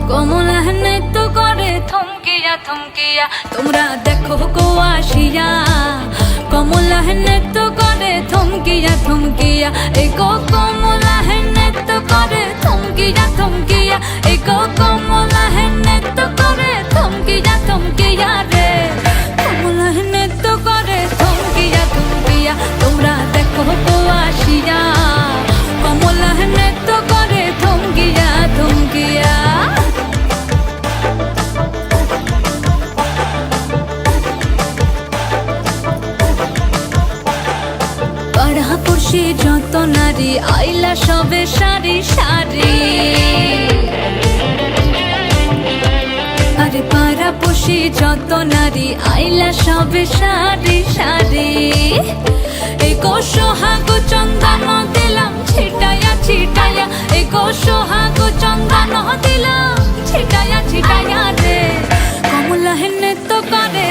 কমলা নৃত্য করে থমকিয়া থমকিয়া, তোমরা দেখো গো আসিয়া। কমলা নৃত্য করে থমকিয়া থমকিয়া, এই গো কমলা নৃত্য করে থমকিয়া থমকিয়া, এই গো কমলা নৃত্য করে থমকিয়া থমকিয়া রে। কমলা নৃত্য করে থমকিয়া থমকিয়া, তোমরা দেখো গো আসিয়া। কমলা নৃত্য করে থমকিয়া থমকিয়া। পাড়াপড়শি যত নারী আইলা সবে সারি সারি, আরে পাড়াপড়শি যত নারী আইলা সবে সারি সারি। এই গো সোহাগ চন্দন দিলাম ছিটায়া ছিটায়া, এই গো সোহাগ চন্দন দিলাম ছিটায়া ছিটায়া রে। কমলা নৃত্য করে